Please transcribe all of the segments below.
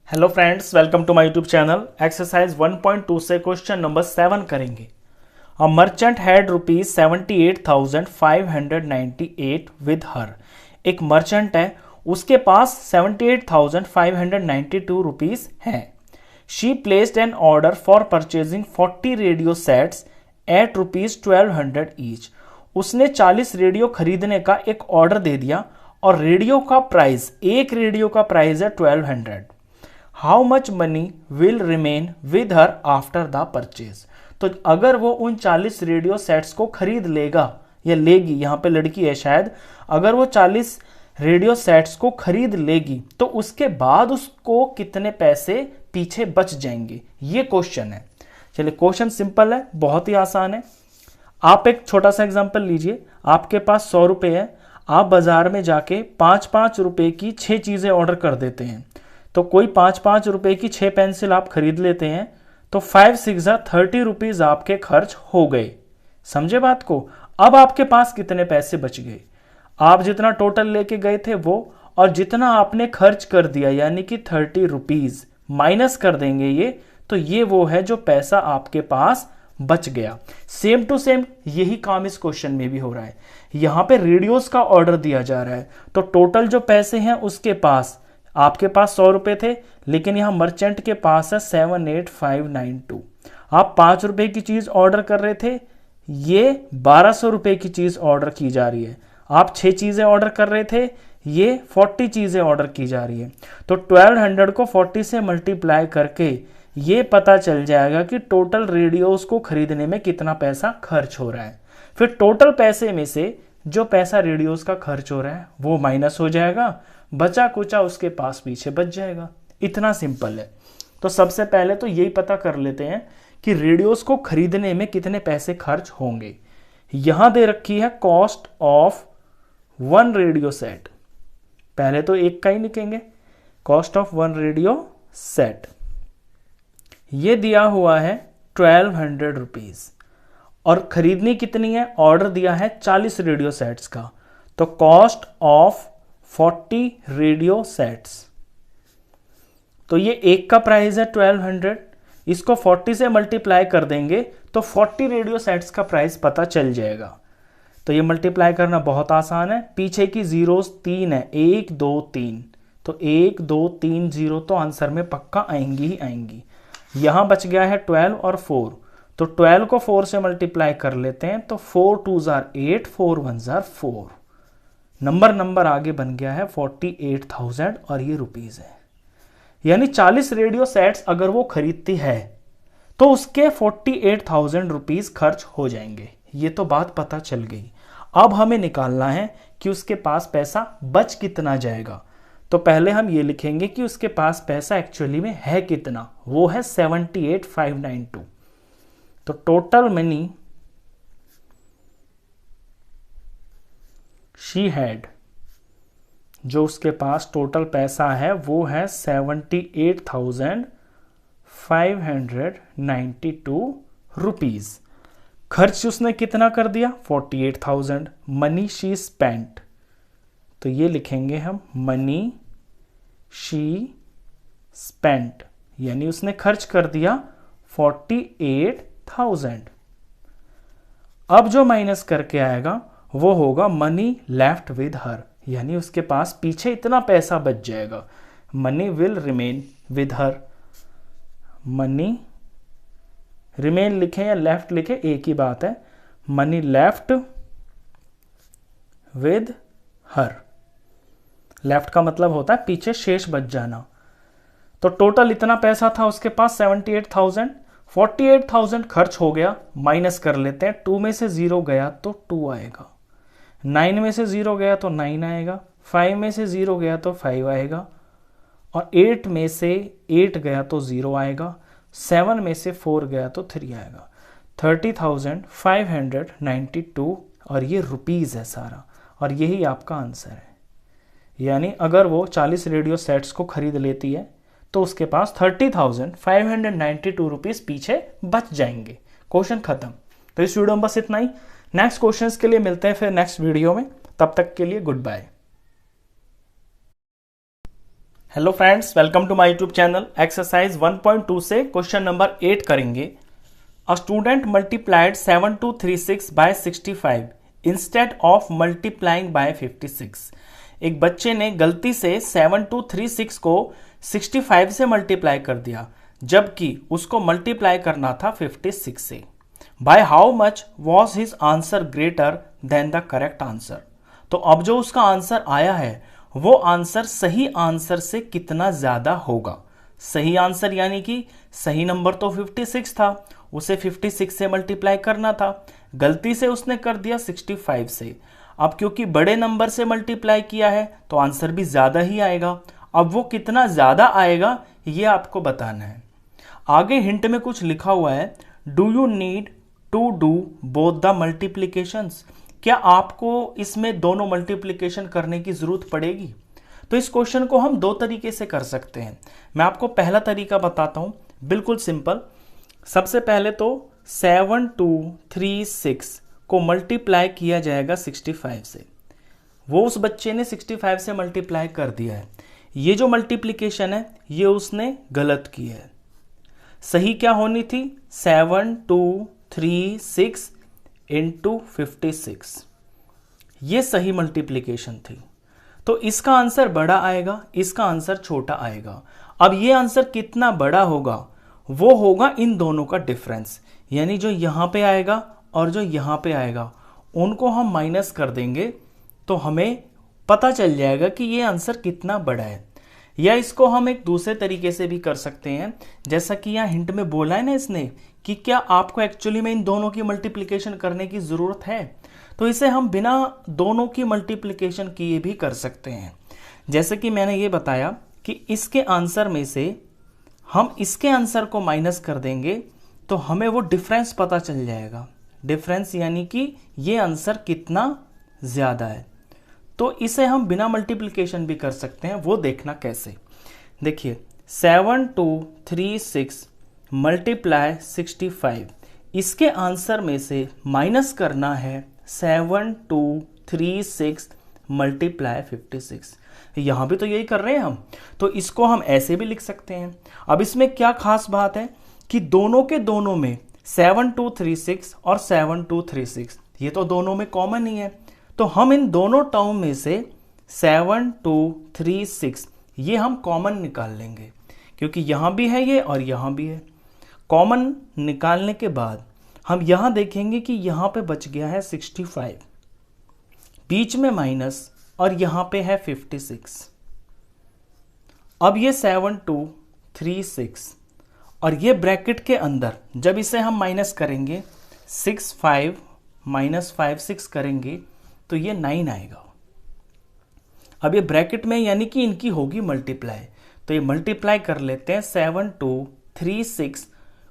Hello friends, welcome to my YouTube channel. Exercise 1.2 से question number 7 करेंगे। A merchant had rupees 78,598 with her. एक merchant है, उसके पास 78,592 रुपीज है। She placed an order for purchasing 40 radio sets at rupees 1200 each. उसने 40 radio खरीदने का एक ऑर्डर दे दिया और रेडियो का प्राइस, एक रेडियो का प्राइस है 1200। How much money will remain with her after the purchase. तो अगर वो उन 40 रेडियो सेट्स को खरीद लेगा या लेगी, यहां पे लड़की है शायद, अगर वो 40 रेडियो सेट्स को खरीद लेगी तो उसके बाद उसको कितने पैसे पीछे बच जाएंगे, ये क्वेश्चन है। चलिए, क्वेश्चन सिंपल है, बहुत ही आसान है। आप एक छोटा सा एग्जांपल लीजिए। आपके पास 100 रुपए है, आप बाजार में जाके 5-5 रुपए की 6 चीजें ऑर्डर कर देते हैं। तो कोई 5-5 रुपए की 6 पेंसिल आप खरीद लेते हैं, तो 5-6 30 रुपीज आपके खर्च हो गए। समझे बात को? अब आपके पास कितने पैसे बच गए? आप जितना टोटल लेके गए थे वो, और जितना आपने खर्च कर दिया, यानी कि 30 रुपीज माइनस कर देंगे ये, तो ये वो है जो पैसा आपके पास बच गया। सेम टू सेम यही काम इस क्वेश्चन में भी हो रहा है। यहां पे रेडियोस का ऑर्डर दिया जा रहा है, तो टोटल जो पैसे हैं उसके पास, आपके पास 100 रुपए थे, लेकिन यहां मर्चेंट के पास है 78,592। आप 5 रुपए की चीज ऑर्डर कर रहे थे, ये 1200 रुपए की चीज ऑर्डर की जा रही है। आप 6 चीजें ऑर्डर कर रहे थे, ये 40 चीजें ऑर्डर की जा रही है। तो 1200 को 40 से मल्टीप्लाई करके ये पता चल जाएगा कि टोटल रेडियोस को खरीदने में कितना पैसा खर्च हो रहा है। फिर टोटल पैसे में से जो पैसा रेडियोस का खर्च हो रहा है वो माइनस हो जाएगा, बचा कुचा उसके पास पीछे बच जाएगा। इतना सिंपल है। तो सबसे पहले तो यही पता कर लेते हैं कि रेडियोस को खरीदने में कितने पैसे खर्च होंगे। यहां दे रखी है कॉस्ट ऑफ 1 रेडियो सेट। पहले तो एक का ही लिखेंगे, कॉस्ट ऑफ 1 रेडियो सेट। ये दिया हुआ है 1200 रुपीज, और खरीदनी कितनी है? ऑर्डर दिया है 40 रेडियो सेट्स का, तो कॉस्ट ऑफ 40 रेडियो सेट्स। तो ये एक का प्राइस है 1200, इसको 40 से मल्टीप्लाई कर देंगे तो 40 रेडियो सेट्स का प्राइस पता चल जाएगा। तो ये मल्टीप्लाई करना बहुत आसान है। पीछे की जीरोस 3 है, 1 2 3, तो 1 2 3 0 तो आंसर में पक्का आएंगी ही आएंगी। यहां बच गया है 12 और 4, तो 12 को 4 से मल्टीप्लाई कर लेते हैं, तो 4 2 8, 4 1 4। नंबर आगे बन गया है 48,000, और ये रुपीज है। यानी 40 रेडियो सेट्स अगर वो खरीदती है तो उसके 48,000 रुपीज खर्च हो जाएंगे। ये तो बात पता चल गई। अब हमें निकालना है कि उसके पास पैसा बच कितना जाएगा। तो पहले हम ये लिखेंगे कि उसके पास पैसा एक्चुअली में है कितना, वो है 78,592। तो टोटल मनी शी हैड, जो उसके पास टोटल पैसा है वो है 78,592 रुपीज। खर्च उसने कितना कर दिया? 48,000। मनी शी स्पेंट, तो ये लिखेंगे हम मनी शी स्पेंट, यानी उसने खर्च कर दिया 48,000। अब जो माइनस करके आएगा वो होगा मनी लेफ्ट विद हर, यानी उसके पास पीछे इतना पैसा बच जाएगा। Money will remain with her. Money remain लिखें या लेफ्ट लिखें, एक ही बात है। Money left with her, left का मतलब होता है पीछे शेष बच जाना। तो टोटल इतना पैसा था उसके पास 78,000, 48,000 खर्च हो गया, माइनस कर लेते हैं। 2 में से 0 गया तो 2 आएगा, 9 में से 0 गया तो 9 आएगा, 5 में से 0 गया तो 5 आएगा, और 8 में से 8 गया तो 0 आएगा, 7 में से 4 गया तो 3 आएगा। 30,592, और ये रुपीज है सारा, और यही आपका आंसर है। यानी अगर वो 40 रेडियो सेट्स को खरीद लेती है तो उसके पास 30,592 रुपीज पीछे बच जाएंगे। क्वेश्चन खत्म। तो इस वीडियो में बस इतना ही। नेक्स्ट क्वेश्चंस के लिए मिलते हैं फिर नेक्स्ट वीडियो में। तब तक के लिए goodbye. Hello friends, welcome to my YouTube channel. Exercise 1.2 से क्वेश्चन नंबर 8 करेंगे। A student multiplied 7236 by 65 instead of multiplying by 56। एक बच्चे ने गलती से 7236 को 65 से मल्टीप्लाई कर दिया, जबकि उसको मल्टीप्लाई करना था 56 से। By how much was his answer greater than the correct answer. तो अब जो उसका आंसर आया है वो आंसर सही आंसर से कितना ज्यादा होगा। सही आंसर यानी कि सही नंबर तो 56 था, उसे 56 से मल्टीप्लाई करना था, गलती से उसने कर दिया 65 से। अब क्योंकि बड़े नंबर से मल्टीप्लाई किया है तो आंसर भी ज्यादा ही आएगा। अब वो कितना ज्यादा आएगा ये आपको बताना है। आगे हिंट में कुछ लिखा हुआ है, do you need to do both the multiplications. क्या आपको इसमें दोनों मल्टीप्लिकेशन करने की जरूरत पड़ेगी? तो इस क्वेश्चन को हम दो तरीके से कर सकते हैं। मैं आपको पहला तरीका बताता हूं, बिल्कुल सिंपल। सबसे पहले तो 7236 को मल्टीप्लाई किया जाएगा 65 से। वो उस बच्चे ने 65 से मल्टीप्लाई कर दिया है। ये जो मल्टीप्लिकेशन है ये उसने गलत की है। सही क्या होनी थी? 7236 इंटू 56, ये सही मल्टीप्लिकेशन थी। तो इसका आंसर बड़ा आएगा, इसका आंसर छोटा आएगा। अब ये आंसर कितना बड़ा होगा? वो होगा इन दोनों का डिफरेंस, यानी जो यहां पे आएगा और जो यहां पे आएगा उनको हम माइनस कर देंगे तो हमें पता चल जाएगा कि ये आंसर कितना बड़ा है। या इसको हम एक दूसरे तरीके से भी कर सकते हैं, जैसा कि यहाँ हिंट में बोला है ना इसने कि क्या आपको एक्चुअली में इन दोनों की मल्टीप्लिकेशन करने की जरूरत है, तो इसे हम बिना दोनों की मल्टीप्लिकेशन किए भी कर सकते हैं। जैसे कि मैंने ये बताया कि इसके आंसर में से हम इसके आंसर को माइनस कर देंगे तो हमें वो डिफरेंस पता चल जाएगा। डिफरेंस यानी कि ये आंसर कितना ज्यादा है। तो इसे हम बिना मल्टीप्लिकेशन भी कर सकते हैं, वो देखना कैसे। देखिए 7236 मल्टीप्लाई 65, इसके आंसर में से माइनस करना है 7236 मल्टीप्लाई 56। यहां भी तो यही कर रहे हैं हम, तो इसको हम ऐसे भी लिख सकते हैं। अब इसमें क्या खास बात है कि दोनों के दोनों में 7236 और 7236 ये तो दोनों में कॉमन ही है, तो हम इन दोनों टर्म में से 7236 ये हम कॉमन निकाल लेंगे, क्योंकि यहां भी है ये और यहां भी है। कॉमन निकालने के बाद हम यहां देखेंगे कि यहां पे बच गया है 65, बीच में माइनस और यहां पे है 56। अब ये 7236 और ये ब्रैकेट के अंदर जब इसे हम माइनस करेंगे 65 माइनस 56 करेंगे तो ये 9 आएगा। अब ये ब्रैकेट में यानी कि इनकी होगी मल्टीप्लाई, तो ये मल्टीप्लाई कर लेते हैं। 7236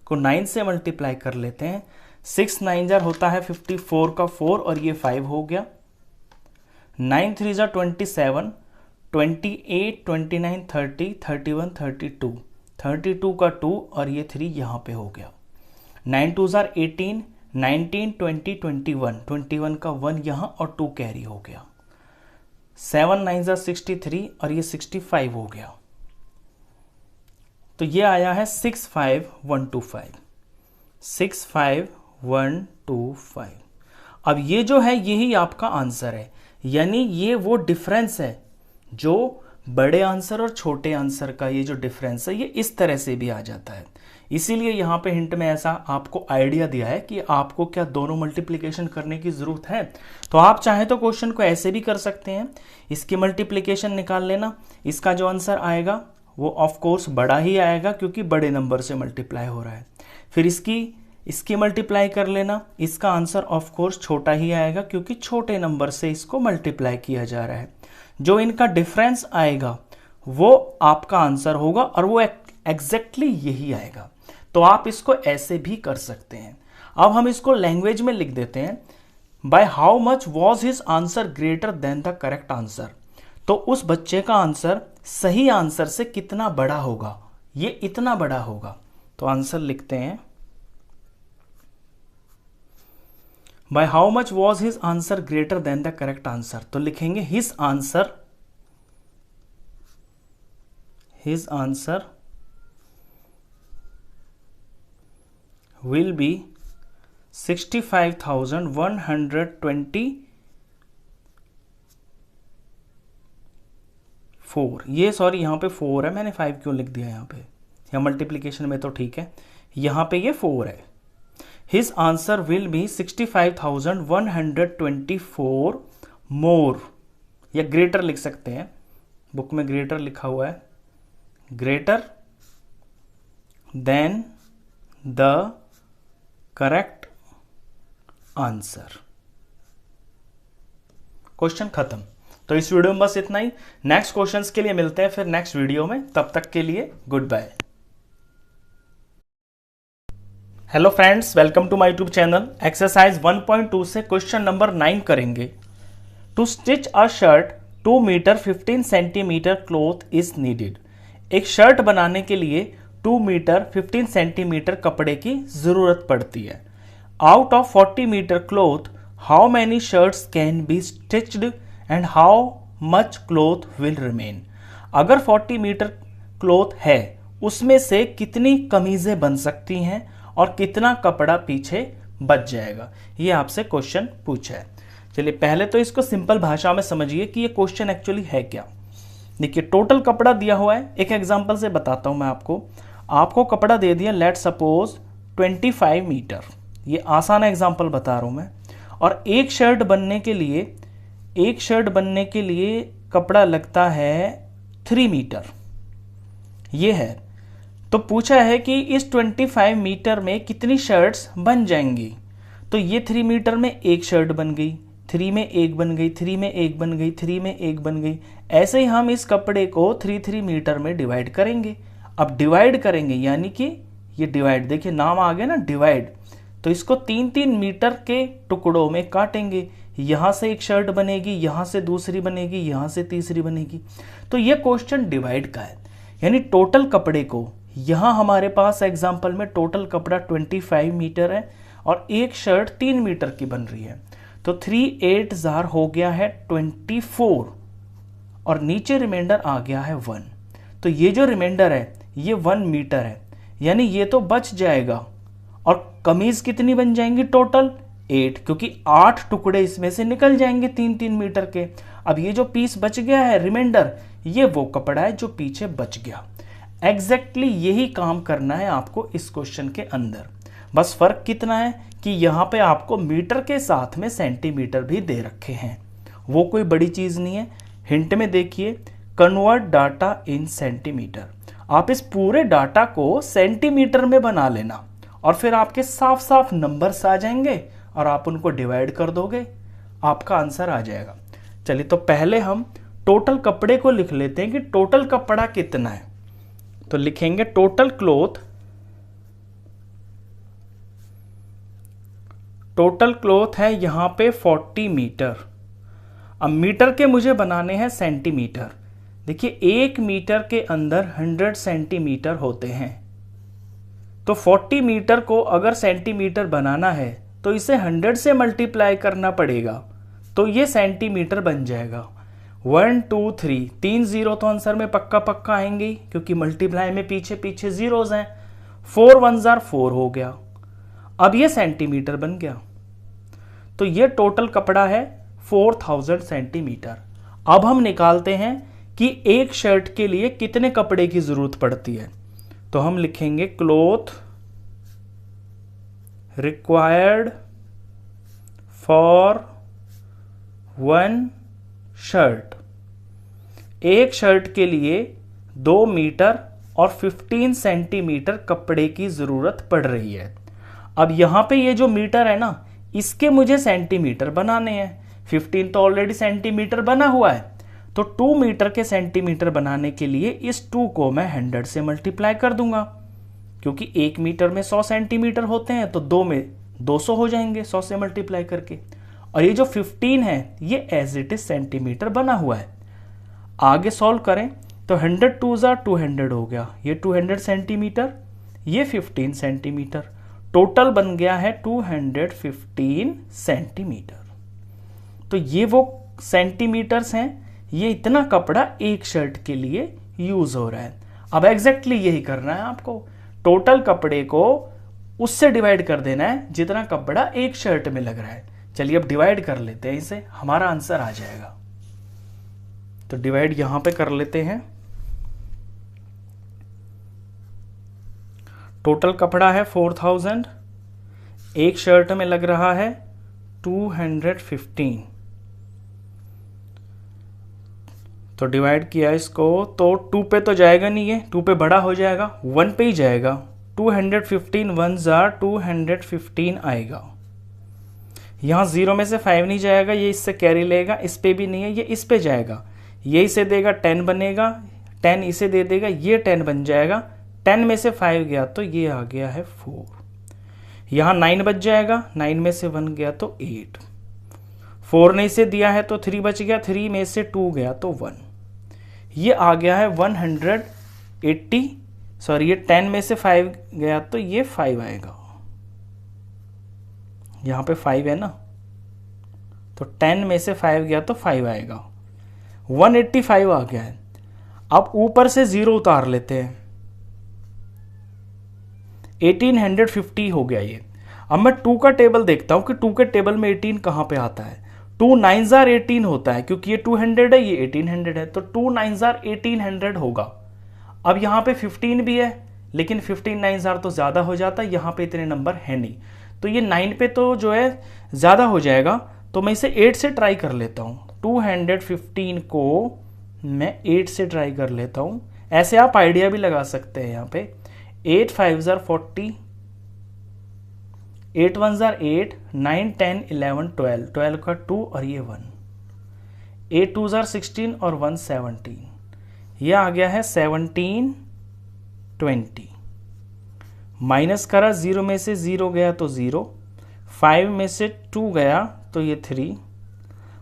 को 9 से मल्टीप्लाई कर लेते हैं। 6 9 जार होता है 54 का 4 और ये 5 हो गया। 9 3 जार 27, 28 29 30 31 32, 32 का 2 और ये 3 यहाँ पे हो गया। 9 2 जार 18, 19 20 21, 21 का 1 यहाँ और 2 कैरी हो गया। 7 9 जार 63 और ये 65 हो गया। तो ये आया है 65125, 65125। अब ये जो है यही आपका आंसर है, यानी ये वो डिफरेंस है जो बड़े आंसर और छोटे आंसर का ये जो डिफरेंस है ये इस तरह से भी आ जाता है। इसीलिए यहाँ पे हिंट में ऐसा आपको आइडिया दिया है कि आपको क्या दोनों मल्टीप्लिकेशन करने की जरूरत है। तो आप चाहे तो क्वेश्चन को ऐसे भी कर सकते हैं, इसकी मल्टीप्लिकेशन निकाल लेना, इसका जो आंसर आएगा वो ऑफ कोर्स बड़ा ही आएगा क्योंकि बड़े नंबर से मल्टीप्लाई हो रहा है। फिर इसकी मल्टीप्लाई कर लेना, इसका आंसर ऑफ कोर्स छोटा ही आएगा क्योंकि छोटे नंबर से इसको मल्टीप्लाई किया जा रहा है। जो इनका डिफरेंस आएगा वो आपका आंसर होगा और वो एग्जैक्टली यही आएगा। तो आप इसको ऐसे भी कर सकते हैं। अब हम इसको लैंग्वेज में लिख देते हैं, by how much was his answer greater than the correct answer. तो उस बच्चे का आंसर सही आंसर से कितना बड़ा होगा, ये इतना बड़ा होगा। तो आंसर लिखते हैं, by how much was his answer greater than the correct answer. तो लिखेंगे his answer his answer will be 65,124। ये सॉरी यहाँ पे 4 है, मैंने 5 क्यों लिख दिया यहाँ पे, या मल्टीप्लिकेशन में तो ठीक है, यहाँ पे ये 4 है। His answer will be 65,124 more, या ग्रेटर लिख सकते हैं, बुक में ग्रेटर लिखा हुआ है, greater than the correct answer. Question खत्म। तो इस वीडियो में बस इतना ही। नेक्स्ट क्वेश्चंस के लिए मिलते हैं फिर नेक्स्ट वीडियो में, तब तक के लिए goodbye. Hello friends, welcome to my YouTube channel. Exercise 1.2 से क्वेश्चन नंबर 9 करेंगे। To stitch a shirt 2 metre 15 centimetre cloth is needed. एक शर्ट बनाने के लिए 2 मीटर 15 सेंटीमीटर कपड़े की जरूरत पड़ती है। Out of 40 metre cloth how many shirts can be stitched and how much cloth will remain. अगर 40 मीटर क्लॉथ है, उसमें से कितनी कमीजें बन सकती हैं और कितना कपड़ा पीछे बच जाएगा, ये आपसे क्वेश्चन पूछा है। चलिए पहले तो इसको सिंपल भाषा में समझिए कि ये क्वेश्चन एक्चुअली है क्या। देखिए टोटल कपड़ा दिया हुआ है, एक एग्जांपल से बताता हूं मैं आपको कपड़ा दे दिया, लेट सपोज 25 मीटर, ये आसान एग्जांपल बता रहा हूं मैं। और एक शर्ट बनने के लिए कपड़ा लगता है 3 मीटर, ये है। तो पूछा है कि इस 25 मीटर में कितनी शर्ट्स बन जाएंगी। तो ये 3 मीटर में एक शर्ट बन गई, 3 में एक बन गई, 3 में एक बन गई, 3 में एक बन गई। ऐसे ही हम इस कपड़े को 3 मीटर में डिवाइड करेंगे। अब डिवाइड करेंगे यानी कि ये डिवाइड, देखिए नाम आ गया ना डिवाइड। तो इसको 3 मीटर के टुकड़ों में काटेंगे। यहां से एक शर्ट बनेगी, यहां से दूसरी बनेगी, यहां से तीसरी बनेगी। तो ये क्वेश्चन डिवाइड का है, यानी टोटल कपड़े को, यहां हमारे पास एग्जाम्पल में टोटल कपड़ा 25 मीटर है और एक शर्ट 3 मीटर की बन रही है। तो 3 8 जार हो गया है 24 और नीचे रिमाइंडर आ गया है 1। तो ये जो रिमाइंडर है ये 1 मीटर है, यानी ये तो बच जाएगा। और कमीज कितनी बन जाएंगी टोटल 8, क्योंकि 8 टुकड़े इसमें से निकल जाएंगे 3 मीटर के। अब ये जो पीस बच गया है रिमाइंडर, ये वो कपड़ा है जो पीछे बच गया। एग्जैक्टली यही काम करना है आपको इस क्वेश्चन के अंदर। बस फर्क कितना है कि यहां पे आपको मीटर के साथ में सेंटीमीटर भी दे रखे हैं, वो कोई बड़ी चीज नहीं है। हिंट में देखिए, कन्वर्ट डाटा इन सेंटीमीटर। आप इस पूरे डाटा को सेंटीमीटर में बना लेना और फिर आपके साफ साफ नंबर्स आ जाएंगे और आप उनको डिवाइड कर दोगे, आपका आंसर आ जाएगा। चलिए तो पहले हम टोटल कपड़े को लिख लेते हैं कि टोटल कपड़ा कितना है। तो लिखेंगे टोटल क्लॉथ है यहां पे 40 मीटर। अब मीटर के मुझे बनाने हैं सेंटीमीटर। देखिए 1 मीटर के अंदर 100 सेंटीमीटर होते हैं। तो 40 मीटर को अगर सेंटीमीटर बनाना है तो इसे 100 से मल्टीप्लाई करना पड़ेगा, तो ये सेंटीमीटर बन जाएगा। 1 2 3, 3 जीरो तो आंसर में पक्का आएंगे क्योंकि मल्टीप्लाई में पीछे पीछे जीरोज हैं। 4 1 जार 4 हो गया। अब ये सेंटीमीटर बन गया। तो ये टोटल कपड़ा है 4000 सेंटीमीटर। अब हम निकालते हैं कि एक शर्ट के लिए कितने कपड़े की जरूरत पड़ती है। तो हम लिखेंगे क्लॉथ रिक्वायर्ड फॉर 1 शर्ट। एक शर्ट के लिए 2 मीटर और 15 सेंटीमीटर कपड़े की जरूरत पड़ रही है। अब यहां पे ये जो मीटर है ना, इसके मुझे सेंटीमीटर बनाने हैं। 15 तो ऑलरेडी सेंटीमीटर बना हुआ है, तो 2 मीटर के सेंटीमीटर बनाने के लिए इस 2 को मैं 100 से मल्टीप्लाई कर दूंगा, क्योंकि 1 मीटर में 100 सेंटीमीटर होते हैं, तो 2 में 200 हो जाएंगे 100 से मल्टीप्लाई करके। और ये जो 15 है ये एज इट इज सेंटीमीटर बना हुआ है। आगे सॉल्व करें तो 100 2 जार 200 हो गया, ये 200 सेंटीमीटर, ये 15 सेंटीमीटर, टोटल बन गया है 215 सेंटीमीटर। तो ये वो सेंटीमीटर्स हैं, ये इतना कपड़ा एक शर्ट के लिए यूज हो रहा है। अब एग्जैक्टली यही करना है आपको, टोटल कपड़े को उससे डिवाइड कर देना है जितना कपड़ा एक शर्ट में लग रहा है। चलिए अब डिवाइड कर लेते हैं इसे, हमारा आंसर आ जाएगा। तो डिवाइड यहां पे कर लेते हैं। टोटल कपड़ा है 4000, एक शर्ट में लग रहा है 215। तो डिवाइड किया इसको, तो 2 पे तो जाएगा नहीं, ये 2 पे बड़ा हो जाएगा, 1 पे ही जाएगा। 215 1 जार 215 आएगा। यहाँ 0 में से 5 नहीं जाएगा, ये इससे कैरी लेगा, इस पे भी नहीं है, ये इस पे जाएगा, ये इसे देगा 10 बनेगा, 10 इसे दे देगा, ये 10 बन जाएगा। 10 में से 5 गया तो ये आ गया है 4। यहाँ 9 बच जाएगा, 9 में से 1 गया तो 8। 4 ने इसे दिया है तो 3 बच गया, 3 में से 2 गया तो 1। ये आ गया है 180, सॉरी ये 10 में से 5 गया तो ये 5 आएगा। यहाँ पे 5 है ना, तो 10 में से 5 गया तो 5 आएगा। 185 आ गया है। अब ऊपर से 0 उतार लेते हैं, 1850 हो गया ये। अब मैं 2 का टेबल देखता हूं कि 2 के टेबल में 18 कहां पे आता है। 2 9 जार 18 होता है, क्योंकि ये 200 है, ये 1800 है, तो 2 9 जार 1800 होगा। अब यहां पे 15 भी है, लेकिन 15 9 जार तो ज्यादा हो जाता है, यहां पे इतने नंबर है नहीं, तो ये 9 पे तो जो है ज्यादा हो जाएगा। तो मैं इसे 8 से ट्राई कर लेता हूं। 215 को मैं 8 से ट्राई कर लेता हूं। ऐसे आप आइडिया भी लगा सकते हैं। यहाँ पे 8 5 जार 40, 8 1 जार 8, 9 10 11 12, 12 का 2 और ये 1, 8 2 जार 16 और 1 17, ये आ गया है 17 20। माइनस करा, 0 में से 0 गया तो 0, 5 में से 2 गया तो ये 3,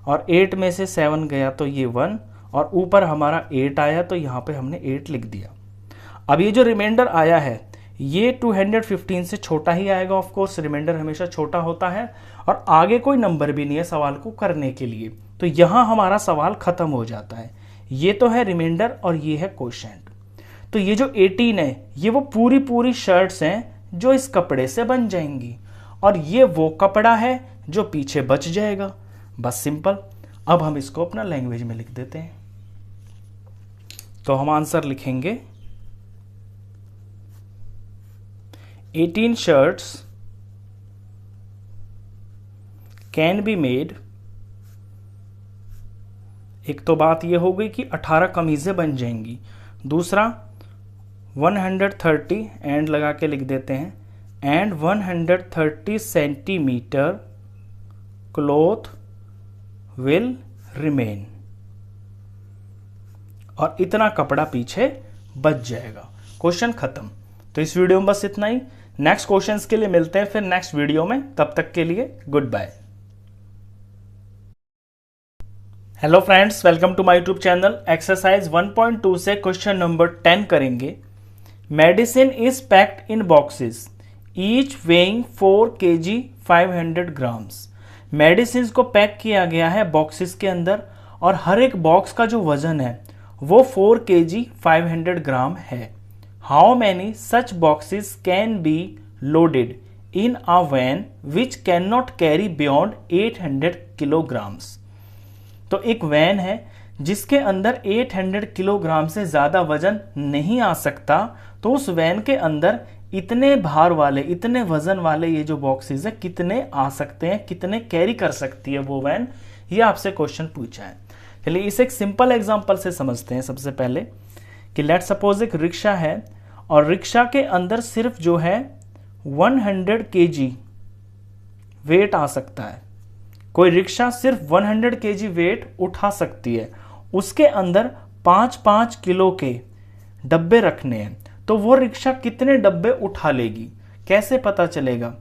और 8 में से 7 गया तो ये 1, और ऊपर हमारा 8 आया तो यहाँ पे हमने 8 लिख दिया। अब ये जो रिमाइंडर आया है ये 215 से छोटा ही आएगा, ऑफ कोर्स रिमाइंडर हमेशा छोटा होता है, और आगे कोई नंबर भी नहीं है सवाल को करने के लिए, तो यहाँ हमारा सवाल खत्म हो जाता है। ये तो है रिमाइंडर और ये है क्वोशिएंट। तो ये जो 18 है ये वो पूरी शर्ट्स हैं जो इस कपड़े से बन जाएंगी, और ये वो कपड़ा है जो पीछे बच जाएगा। बस सिंपल। अब हम इसको अपना लैंग्वेज में लिख देते हैं। तो हम आंसर लिखेंगे 18 shirts can be made। एक तो बात ये हो गई कि 18 कमीजें बन जाएंगी। दूसरा 130 एंड लगा के लिख देते हैं, and 130 centimetre cloth will remain, और इतना कपड़ा पीछे बच जाएगा। क्वेश्चन खत्म। तो इस वीडियो में बस इतना ही। नेक्स्ट क्वेश्चंस के लिए मिलते हैं फिर नेक्स्ट वीडियो में, तब तक के लिए goodbye. Hello friends, welcome to my YouTube channel. Exercise 1.2 से क्वेश्चन नंबर 10 करेंगे। Medicine is packed in boxes each weighing 4 kg 500 grams. Medicine को पैक किया गया है बॉक्सेस के अंदर, और हर एक बॉक्स का जो वजन है वो 4 kg 500 ग्राम है। How many such boxes can be loaded in a van which can not carry beyond 800 kilograms. तो एक वैन है जिसके अंदर 800 किलोग्राम से ज्यादा वजन नहीं आ सकता, तो उस वैन के अंदर इतने भार वाले, इतने वजन वाले ये जो बॉक्सेस है कितने आ सकते हैं, कितने कैरी कर सकती है वो वैन, ये आपसे क्वेश्चन पूछा है। चलिए इसे एक सिंपल एग्जांपल से समझते हैं। सबसे पहले कि लेट सपोज एक रिक्शा है, और रिक्शा के अंदर सिर्फ जो है 100 kg वेट आ सकता है। कोई रिक्शा सिर्फ 100 kg वेट उठा सकती है, उसके अंदर 5-5 किलो के डब्बे रखने हैं, तो वो रिक्शा कितने डब्बे उठा लेगी, कैसे पता चलेगा?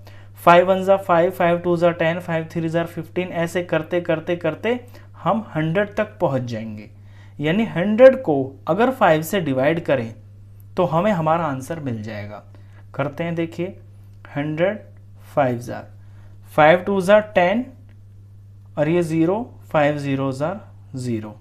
5 1 ज़ा 5, 5 2 ज़ा 10, 5 3 ज़ा 15, ऐसे करते करते करते हम 100 तक पहुंच जाएंगे। यानी 100 को अगर 5 से डिवाइड करें तो हमें हमारा आंसर मिल जाएगा। करते हैं, देखिए 100 5 ज़ा 5 2 ज़ा 10 और ये 0, 5 0 ज़ा 0,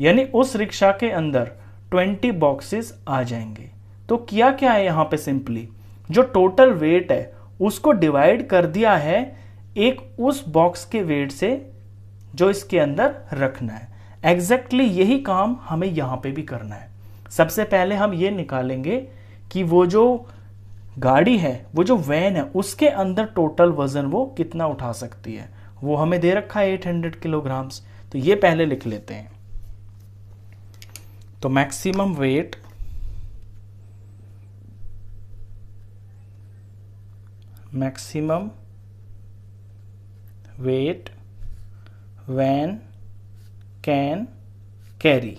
यानी उस रिक्शा के अंदर 20 बॉक्सेस आ जाएंगे। तो किया क्या है यहाँ पे, सिंपली जो टोटल वेट है उसको डिवाइड कर दिया है एक उस बॉक्स के वेट से जो इसके अंदर रखना है। एग्जैक्टली यही काम हमें यहाँ पे भी करना है। सबसे पहले हम ये निकालेंगे कि वो जो गाड़ी है, वो जो वैन है, उसके अंदर टोटल वजन वो कितना उठा सकती है। वो हमें दे रखा है 800 किलोग्राम्स। तो ये पहले लिख लेते हैं। तो maximum weight van can carry,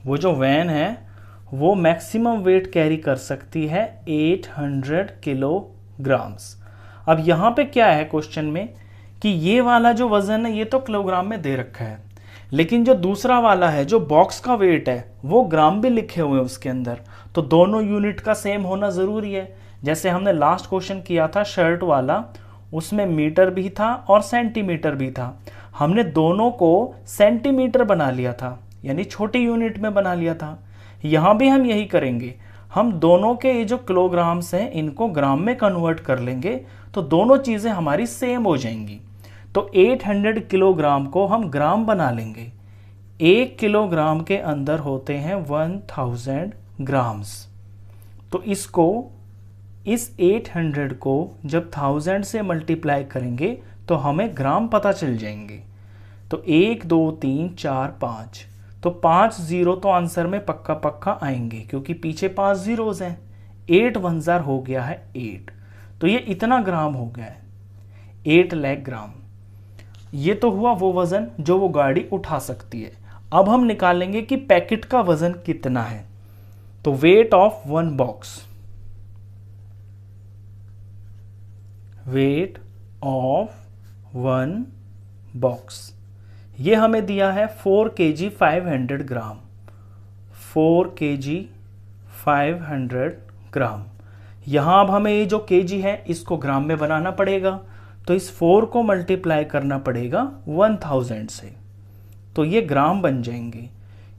वो जो वैन है वो मैक्सिमम वेट कैरी कर सकती है 800 किलोग्राम्स। अब यहाँ पे क्या है क्वेश्चन में कि ये वाला जो वजन है ये तो किलोग्राम में दे रखा है, लेकिन जो दूसरा वाला है जो बॉक्स का वेट है वो ग्राम भी लिखे हुए हैं उसके अंदर। तो दोनों यूनिट का सेम होना जरूरी है। जैसे हमने लास्ट क्वेश्चन किया था शर्ट वाला, उसमें मीटर भी था और सेंटीमीटर भी था। हमने दोनों को सेंटीमीटर बना लिया था, यानी छोटी यूनिट में बना लिया था। यहां भी हम यही करेंगे, हम दोनों के ये जो किलोग्राम्स हैं इनको ग्राम में कन्वर्ट कर लेंगे, तो दोनों चीजें हमारी सेम हो जाएंगी। तो 800 किलोग्राम को हम ग्राम बना लेंगे। 1 किलोग्राम के अंदर होते हैं 1000 ग्राम्स। तो इसको, इस 800 को जब 1000 से मल्टीप्लाई करेंगे तो हमें ग्राम पता चल जाएंगे। तो 1 2 3 4 5, तो 5 जीरो तो आंसर में पक्का पक्का आएंगे क्योंकि पीछे 5 जीरोज हैं। 8 1 जार हो गया है 8, तो ये इतना ग्राम हो गया है 8 लाख ग्राम। ये तो हुआ वो वजन जो वो गाड़ी उठा सकती है। अब हम निकालेंगे कि पैकेट का वजन कितना है। तो weight of one box, weight of one box, ये हमें दिया है 4 kg 500 ग्राम। 4 kg 500 ग्राम। यहां अब हमें ये जो kg है इसको ग्राम में बनाना पड़ेगा, तो इस 4 को मल्टीप्लाई करना पड़ेगा 1000 से, तो ये ग्राम बन जाएंगे।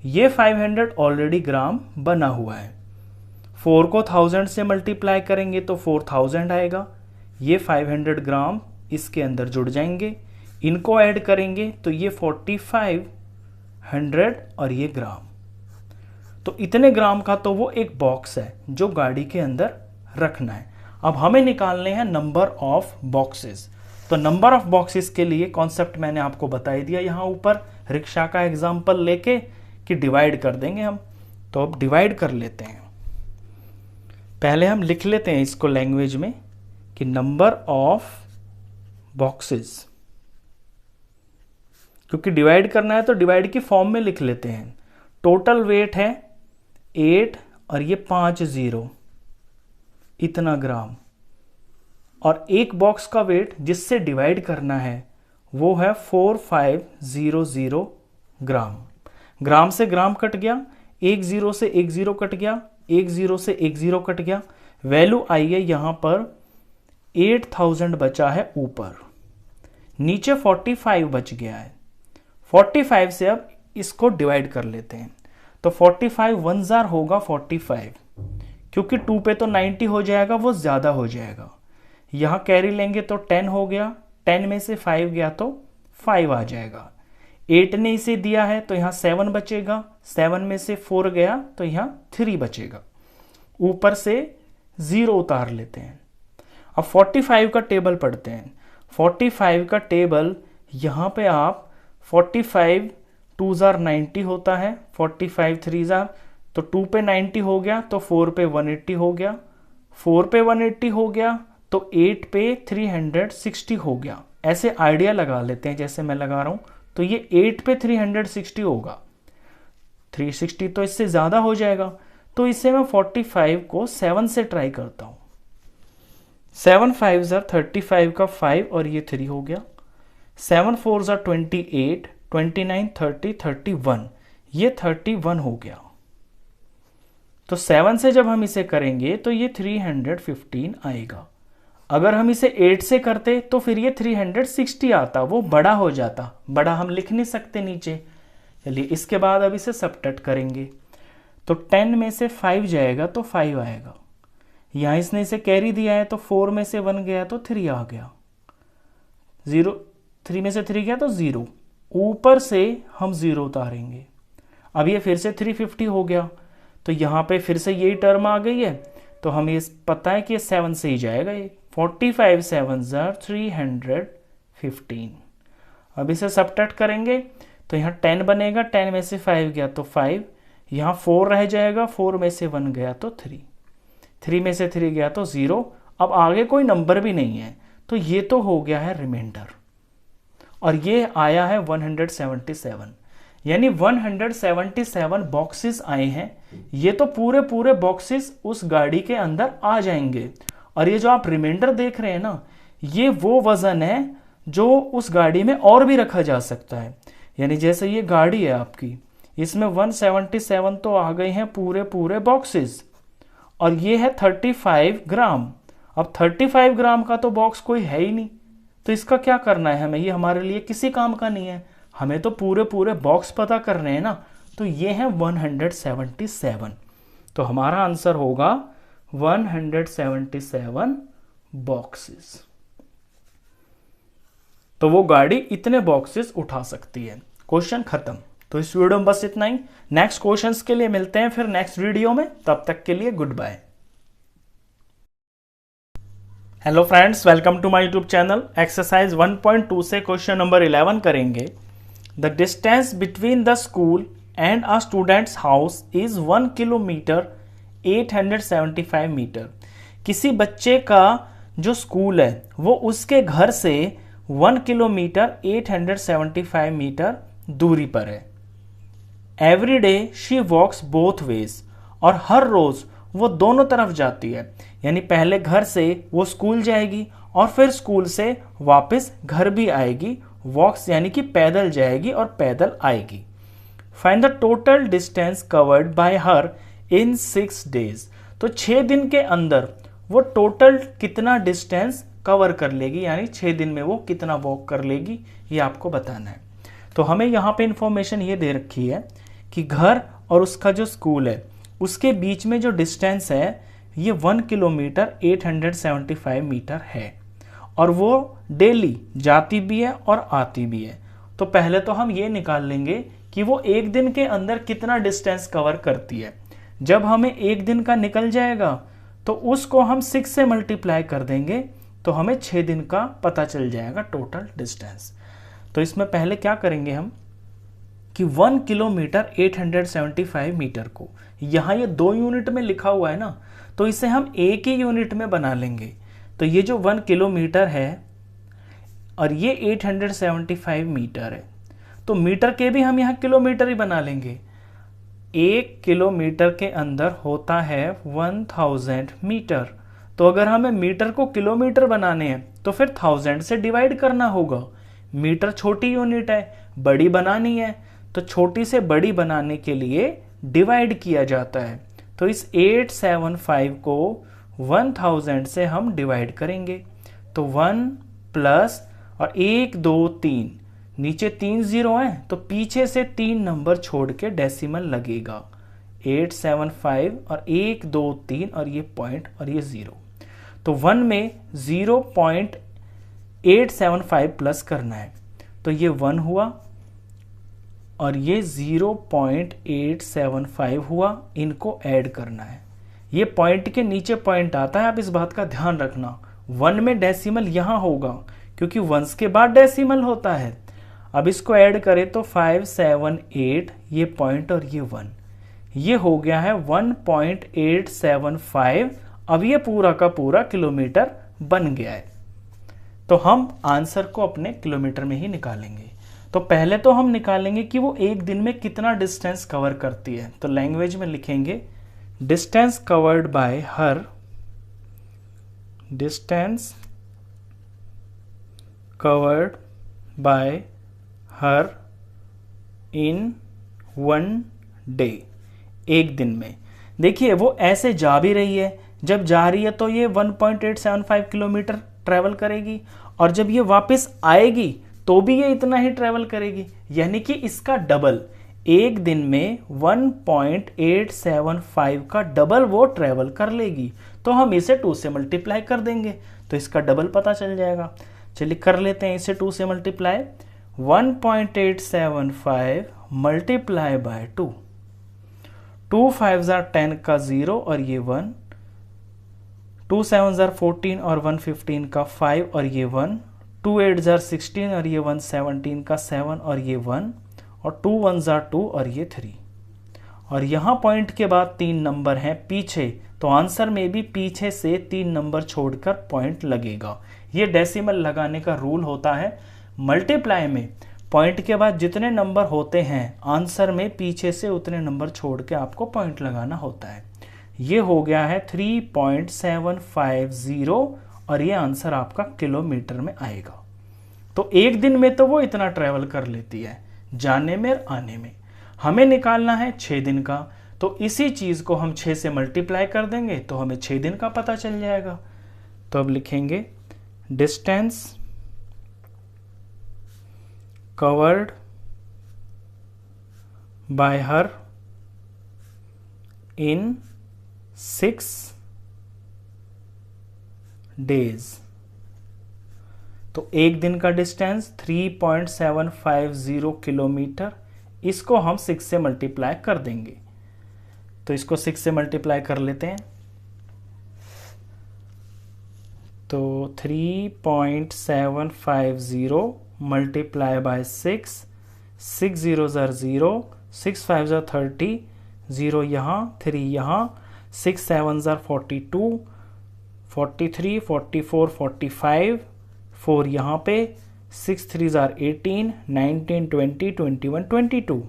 ये 500 ऑलरेडी ग्राम बना हुआ है। 4 को 1000 से मल्टीप्लाई करेंगे तो 4000 आएगा। ये 500 ग्राम इसके अंदर जुड़ जाएंगे, इनको ऐड करेंगे तो ये 4500 और ये ग्राम। तो इतने ग्राम का तो वो एक बॉक्स है जो गाड़ी के अंदर रखना है। अब हमें निकालने हैं नंबर ऑफ बॉक्सेस। तो नंबर ऑफ बॉक्सेस के लिए कॉन्सेप्ट मैंने आपको बता ही दिया यहां ऊपर, रिक्शा का एग्जांपल लेके कि डिवाइड कर देंगे हम। तो अब डिवाइड कर लेते हैं। पहले हम लिख लेते हैं इसको लैंग्वेज में कि नंबर ऑफ बॉक्सेस, क्योंकि डिवाइड करना है तो डिवाइड की फॉर्म में लिख लेते हैं। टोटल वेट है 8 और ये 5 जीरो, इतना ग्राम। और एक बॉक्स का वेट जिससे डिवाइड करना है वो है 4500 ग्राम। ग्राम से ग्राम कट गया, एक जीरो से एक जीरो कट गया, एक जीरो से एक जीरो कट गया। वैल्यू आई है यहां पर 8000 बचा है ऊपर, नीचे 45 बच गया है। 45 से अब इसको डिवाइड कर लेते हैं। तो 45 1 जार होगा 45, क्योंकि 2 पे तो 90 हो जाएगा, वो ज्यादा हो जाएगा। यहां कैरी लेंगे तो 10 हो गया, 10 में से 5 गया तो 5 आ जाएगा। 8 ने इसे दिया है तो यहां 7 बचेगा, 7 में से 4 गया तो यहां 3 बचेगा। ऊपर से 0 उतार लेते हैं। अब 45 का टेबल पढ़ते हैं। 45 का टेबल यहां पे आप 45 2 जार 90 होता है, 45 3 जार, तो 2 पे 90 हो गया तो 4 पे 180 हो गया, 4 पे 180 हो गया तो 8 पे 360 हो गया। ऐसे आइडिया लगा लेते हैं जैसे मैं लगा रहा हूं। तो ये 8 पे 360 होगा, 360 तो इससे ज्यादा हो जाएगा। तो इससे मैं 45 को 7 से ट्राई करता हूं। 7 5 जार 35 का 5 और ये 3 हो गया। 7 4 जार 28, 29 30 31, ये 31 हो गया। तो 7 से जब हम इसे करेंगे तो ये 315 आएगा। अगर हम इसे 8 से करते तो फिर ये 360 आता, वो बड़ा हो जाता। बड़ा हम लिख नहीं सकते नीचे। चलिए इसके बाद अब इसे सबट्रैक्ट करेंगे। तो 10 में से 5 जाएगा तो 5 आएगा। यहाँ इसने इसे कैरी दिया है तो 4 में से 1 गया तो 3 आ गया। 3 में से 3 गया तो 0, ऊपर से हम 0 उतारेंगे। अब ये फिर से 350 हो गया, तो यहाँ पे फिर से यही टर्म आ गई है, तो हमें ये पता है कि ये 7 से ही जाएगा। ये 45 7 are 315। अब इसे सबट्रैक्ट करेंगे तो यहाँ 10 बनेगा, 10 में से 5 गया तो 5, यहाँ 4 रह जाएगा, 4 में से 1 गया तो 3, 3 में से 3 गया तो 0। अब आगे कोई नंबर भी नहीं है, तो ये तो हो गया है रिमाइंडर, और ये आया है 177, यानी 177 बॉक्सेस आए हैं। ये तो पूरे पूरे बॉक्सेस उस गाड़ी के अंदर आ जाएंगे। और ये जो आप रिमाइंडर देख रहे हैं ना, ये वो वजन है जो उस गाड़ी में और भी रखा जा सकता है। यानी जैसे ये गाड़ी है आपकी, इसमें 177 तो आ गए हैं पूरे पूरे बॉक्सेस, और ये है 35 ग्राम। अब 35 ग्राम का तो बॉक्स कोई है ही नहीं, तो इसका क्या करना है हमें? ये हमारे लिए किसी काम का नहीं है, हमें तो पूरे पूरे बॉक्स पता करने हैं ना। तो ये है 177, तो हमारा आंसर होगा 177 बॉक्सेस। तो वो गाड़ी इतने बॉक्सेस उठा सकती है। क्वेश्चन खत्म। तो इस वीडियो में बस इतना ही। नेक्स्ट क्वेश्चंस के लिए मिलते हैं फिर नेक्स्ट वीडियो में, तब तक के लिए goodbye. Hello friends, welcome to my YouTube channel. Exercise 1.2 से क्वेश्चन नंबर 11 करेंगे। The distance between the school and a students house is 1 kilometre 875 metre. किसी बच्चे का जो स्कूल है वो उसके घर से 1 किलोमीटर 875 मीटर दूरी पर है। Every day she walks both ways, और हर रोज वो दोनों तरफ जाती है। यानी पहले घर से वो स्कूल जाएगी और फिर स्कूल से वापस घर भी आएगी। वॉक्स यानी कि पैदल जाएगी और पैदल आएगी। Find the total distance covered by her in 6 days। तो 6 दिन के अंदर वो टोटल कितना डिस्टेंस कवर कर लेगी, यानी 6 दिन में वो कितना वॉक कर लेगी, ये आपको बताना है। तो हमें यहाँ पे इंफॉर्मेशन ये दे रखी है कि घर और उसका जो स्कूल है उसके बीच में जो डिस्टेंस है ये 1 किलोमीटर 875 मीटर है, और वो डेली जाती भी है और आती भी है। तो पहले तो हम ये निकाल लेंगे कि वो एक दिन के अंदर कितना डिस्टेंस कवर करती है। जब हमें एक दिन का निकल जाएगा तो उसको हम 6 से मल्टीप्लाई कर देंगे, तो हमें 6 दिन का पता चल जाएगा टोटल डिस्टेंस। तो इसमें पहले क्या करेंगे हम कि 1 किलोमीटर 875 मीटर को, यहाँ ये 2 यूनिट में लिखा हुआ है ना, तो इसे हम एक ही यूनिट में बना लेंगे। तो ये जो 1 किलोमीटर है और ये 875 मीटर है, तो मीटर के भी हम यहाँ किलोमीटर ही बना लेंगे। 1 किलोमीटर के अंदर होता है 1000 मीटर। तो अगर हमें मीटर को किलोमीटर बनाने हैं तो फिर 1000 से डिवाइड करना होगा। मीटर छोटी यूनिट है, बड़ी बनानी है तो छोटी से बड़ी बनाने के लिए डिवाइड किया जाता है। तो इस 875 को 1000 से हम डिवाइड करेंगे, तो 1 प्लस और 1 2 3, नीचे 3 0 हैं तो पीछे से 3 नंबर छोड़ के डेसिमल लगेगा। 875 और 1 2 3 और ये पॉइंट और ये 0, तो 1 में 0.875 प्लस करना है, तो ये 1 हुआ और ये 0.875 हुआ, इनको ऐड करना है। ये पॉइंट के नीचे पॉइंट आता है, आप इस बात का ध्यान रखना। 1 में डेसिमल यहां होगा क्योंकि 1s के बाद डेसिमल होता है। अब इसको ऐड करें तो 5 7 8, ये पॉइंट और ये 1, ये हो गया है 1.875। अब ये पूरा का पूरा किलोमीटर बन गया है। तो हम आंसर को अपने किलोमीटर में ही निकालेंगे। तो पहले तो हम निकालेंगे कि वो एक दिन में कितना डिस्टेंस कवर करती है। तो लैंग्वेज में लिखेंगे distance covered by her, distance covered by her in 1 day, एक दिन में। देखिए वो ऐसे जा भी रही है, जब जा रही है तो ये 1.875 किलोमीटर ट्रेवल करेगी, और जब ये वापस आएगी तो भी ये इतना ही ट्रेवल करेगी, यानी कि इसका डबल। एक दिन में 1.875 का डबल वो ट्रेवल कर लेगी। तो हम इसे 2 से मल्टीप्लाई कर देंगे तो इसका डबल पता चल जाएगा। चलिए कर लेते हैं इसे 2 से मल्टीप्लाई। 1.875 मल्टीप्लाई बाय 2, 2 5 10 का 0 और ये 1, 2 7 14 और 1 15 का 5 और ये 1, 2 8 16 और ये 1 17 का 7 और ये 1, और 2 1 2 और ये 3। और यहाँ पॉइंट के बाद 3 नंबर हैं पीछे, तो आंसर में भी पीछे से 3 नंबर छोड़कर पॉइंट लगेगा। ये डेसिमल लगाने का रूल होता है। मल्टीप्लाई में पॉइंट के बाद जितने नंबर होते हैं आंसर में पीछे से उतने नंबर छोड़ के आपको पॉइंट लगाना होता है। ये हो गया है 3.750 और ये आंसर आपका किलोमीटर में आएगा। तो एक दिन में तो वो इतना ट्रेवल कर लेती है जाने में और आने में। हमें निकालना है 6 दिन का, तो इसी चीज को हम 6 से मल्टीप्लाई कर देंगे तो हमें 6 दिन का पता चल जाएगा। तो अब लिखेंगे distance covered by her in 6 days. तो एक दिन का डिस्टेंस 3.750 किलोमीटर, इसको हम 6 से मल्टीप्लाई कर देंगे। तो इसको 6 से मल्टीप्लाई कर लेते हैं। तो 3.750 मल्टीप्लाई बाय 6, 6 0 0, 6 5 30, 0 यहाँ 3 यहाँ, 6 7 42, 43 44 45, 4 यहाँ पे, 6 3 18, 19 20 21 22।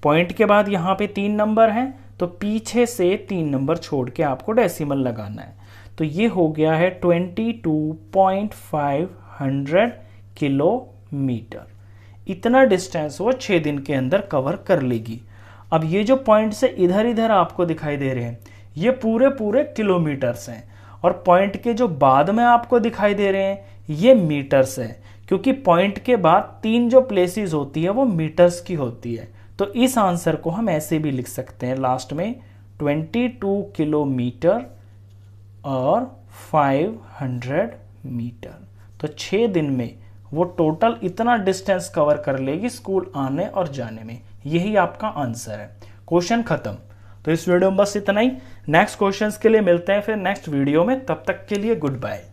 पॉइंट के बाद यहाँ पे 3 नंबर हैं तो पीछे से 3 नंबर छोड़ के आपको डेसिमल लगाना है। तो ये हो गया है 22.500 किलोमीटर। इतना डिस्टेंस वो 6 दिन के अंदर कवर कर लेगी। अब ये जो पॉइंट से इधर इधर आपको दिखाई दे रहे हैं ये पूरे पूरे किलोमीटर्स हैं, और पॉइंट के जो बाद में आपको दिखाई दे रहे हैं ये मीटर्स है, क्योंकि पॉइंट के बाद 3 जो प्लेसेस होती है वो मीटर्स की होती है। तो इस आंसर को हम ऐसे भी लिख सकते हैं लास्ट में 22 किलोमीटर और 500 मीटर। तो 6 दिन में वो टोटल इतना डिस्टेंस कवर कर लेगी स्कूल आने और जाने में। यही आपका आंसर है। क्वेश्चन खत्म। तो इस वीडियो में बस इतना ही। नेक्स्ट क्वेश्चंस के लिए मिलते हैं फिर नेक्स्ट वीडियो में, तब तक के लिए goodbye.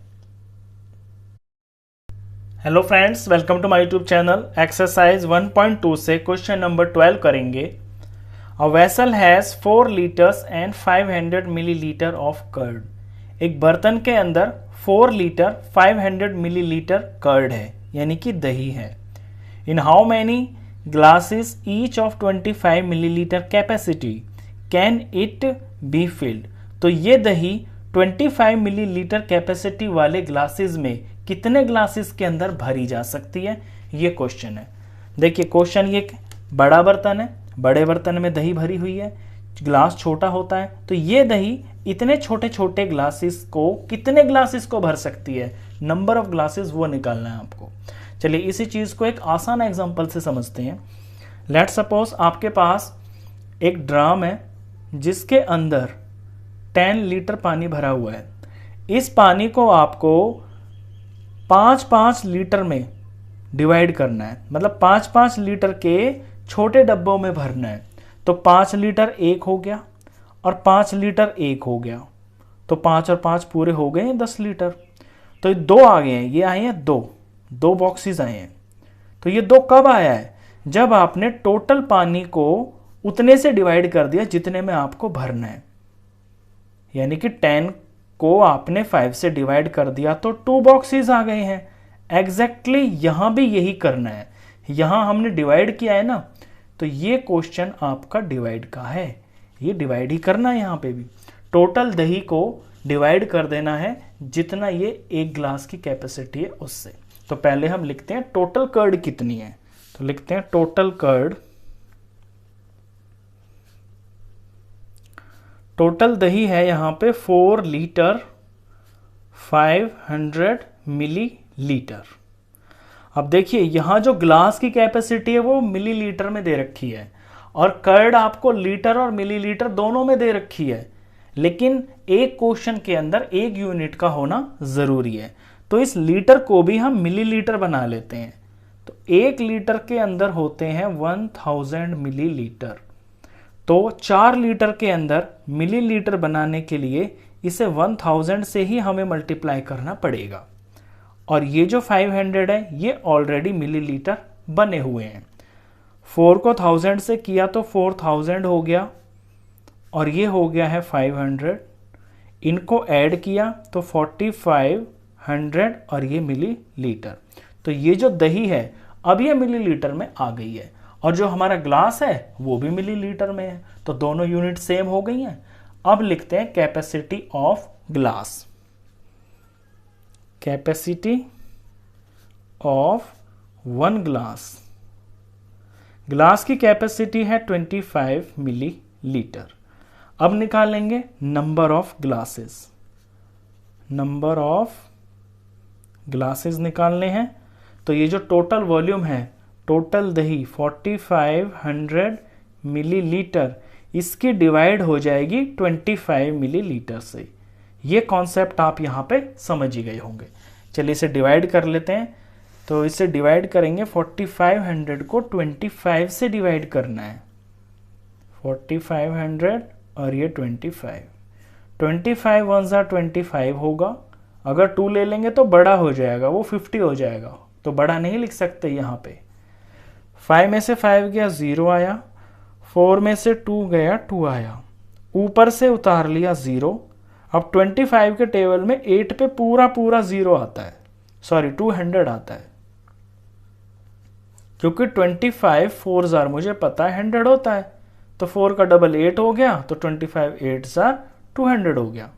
Hello friends, welcome to my YouTube channel. Exercise 1.2 से क्वेश्चन नंबर 12 करेंगे। A vessel has 4 litres and 500 millilitre of curd. एक बर्तन के अंदर 4 लीटर 500 मिलीलीटर कर्ड है, यानी कि दही है। In how many glasses each of 25 millilitre capacity can it be filled. तो ये दही 25 मिलीलीटर कैपेसिटी वाले ग्लासेस में कितने ग्लासेस के अंदर भरी जा सकती है, ये क्वेश्चन है। देखिए क्वेश्चन, ये बड़ा बर्तन है, बड़े बर्तन में दही भरी हुई है, ग्लास छोटा होता है, तो ये दही इतने छोटे छोटे ग्लासेस को कितने ग्लासेस को भर सकती है, नंबर ऑफ ग्लासेस वो निकालना है आपको। चलिए इसी चीज को एक आसान एग्जांपल से समझते हैं। लेट सपोज आपके पास एक ड्राम है जिसके अंदर 10 लीटर पानी भरा हुआ है। इस पानी को आपको 5-5 लीटर में डिवाइड करना है, मतलब 5-5 लीटर के छोटे डब्बों में भरना है। तो 5 लीटर एक हो गया और 5 लीटर एक हो गया, तो 5 और 5 पूरे हो गए 10 लीटर। तो ये 2 आ गए हैं, ये आए हैं 2 बॉक्सेस आए हैं। तो ये 2 कब आया है, जब आपने टोटल पानी को उतने से डिवाइड कर दिया जितने में आपको भरना है। यानी कि 10 को आपने 5 से डिवाइड कर दिया तो 2 बॉक्सेस आ गए हैं। एग्जैक्टली यहां भी यही करना है, यहां हमने डिवाइड किया है ना, तो ये क्वेश्चन आपका डिवाइड का है, ये डिवाइड ही करना है। यहां पे भी टोटल दही को डिवाइड कर देना है जितना ये एक ग्लास की कैपेसिटी है उससे। तो पहले हम लिखते हैं टोटल कर्ड कितनी है, तो लिखते हैं टोटल कर्ड, टोटल दही है यहां पे 4 लीटर 500 मिलीलीटर। अब देखिए यहाँ जो ग्लास की कैपेसिटी है वो मिलीलीटर में दे रखी है और कर्ड आपको लीटर और मिलीलीटर दोनों में दे रखी है, लेकिन एक क्वेश्चन के अंदर एक यूनिट का होना जरूरी है, तो इस लीटर को भी हम मिलीलीटर बना लेते हैं। तो 1 लीटर के अंदर होते हैं 1000 मिलीलीटर, तो 4 लीटर के अंदर मिलीलीटर बनाने के लिए इसे 1000 से ही हमें मल्टीप्लाई करना पड़ेगा। और ये जो 500 है ये ऑलरेडी मिलीलीटर बने हुए हैं। 4 को 1000 से किया तो 4000 हो गया और ये हो गया है 500। इनको ऐड किया तो 4500 और ये मिलीलीटर। तो ये जो दही है अब ये मिलीलीटर में आ गई है और जो हमारा ग्लास है वो भी मिलीलीटर में है, तो दोनों यूनिट सेम हो गई हैं। अब लिखते हैं capacity of glass. Capacity of 1 glass, glass की कैपेसिटी है 25 मिलीलीटर। अब निकालेंगे number of glasses. Number of glasses निकालने हैं, तो ये जो टोटल वॉल्यूम है, टोटल दही 4500 मिलीलीटर, इसकी डिवाइड हो जाएगी 25 मिलीलीटर से। ये कॉन्सेप्ट आप यहाँ पे समझ ही गए होंगे। चलिए इसे डिवाइड कर लेते हैं। तो इसे डिवाइड करेंगे, 4500 को 25 से डिवाइड करना है। 4500 और ये 25 1 ज़ा 25 होगा। अगर 2 ले लेंगे तो बड़ा हो जाएगा, वो 50 हो जाएगा, तो बड़ा नहीं लिख सकते यहाँ पे। 5 में से 5 गया 0 आया, 4 में से 2 गया 2 आया, ऊपर से उतार लिया 0। अब 25 के टेबल में 8 पे पूरा 0 आता है, सॉरी 200 आता है, क्योंकि 25 4 ज़ार मुझे पता है 100 होता है, तो 4 का डबल 8 हो गया, तो 25 8 ज़ार 200 हो गया।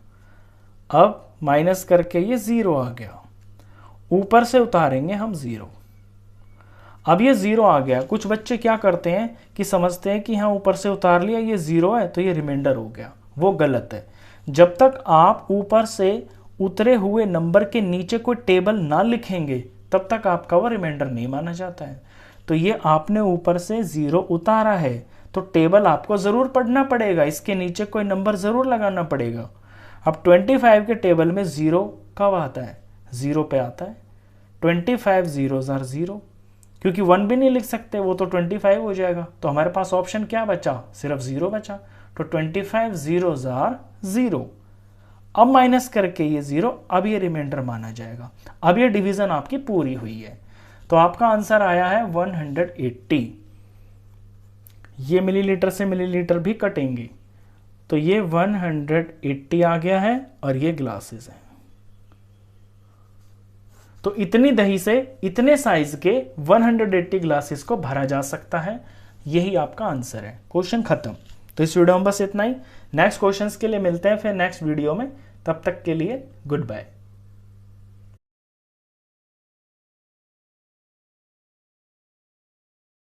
अब माइनस करके ये 0 आ गया, ऊपर से उतारेंगे हम 0। अब ये 0 आ गया। कुछ बच्चे क्या करते हैं कि समझते हैं कि हाँ ऊपर से उतार लिया, ये 0 है तो ये रिमाइंडर हो गया, वो गलत है। जब तक आप ऊपर से उतरे हुए नंबर के नीचे कोई टेबल ना लिखेंगे तब तक आपका वो रिमाइंडर नहीं माना जाता है। तो ये आपने ऊपर से 0 उतारा है तो टेबल आपको ज़रूर पढ़ना पड़ेगा, इसके नीचे कोई नंबर ज़रूर लगाना पड़ेगा। अब 25 के टेबल में 0 कब आता है? 0 पे आता है। 25 0 ज़ार 0, क्योंकि 1 भी नहीं लिख सकते, वो तो 25 हो जाएगा। तो हमारे पास ऑप्शन क्या बचा? सिर्फ 0 बचा। तो 25 0 ज़ार 0। अब माइनस करके ये 0, अब ये रिमाइंडर माना जाएगा। अब ये डिवीजन आपकी पूरी हुई है, तो आपका आंसर आया है 180। ये मिलीलीटर से मिलीलीटर भी कटेंगे, तो ये 180 आ गया है और ये ग्लासेस हैं। तो इतनी दही से इतने साइज के 180 ग्लासेस को भरा जा सकता है। यही आपका आंसर है। क्वेश्चन खत्म। तो इस वीडियो में बस इतना ही। नेक्स्ट क्वेश्चंस के लिए मिलते हैं फिर नेक्स्ट वीडियो में। तब तक के लिए गुड बाय।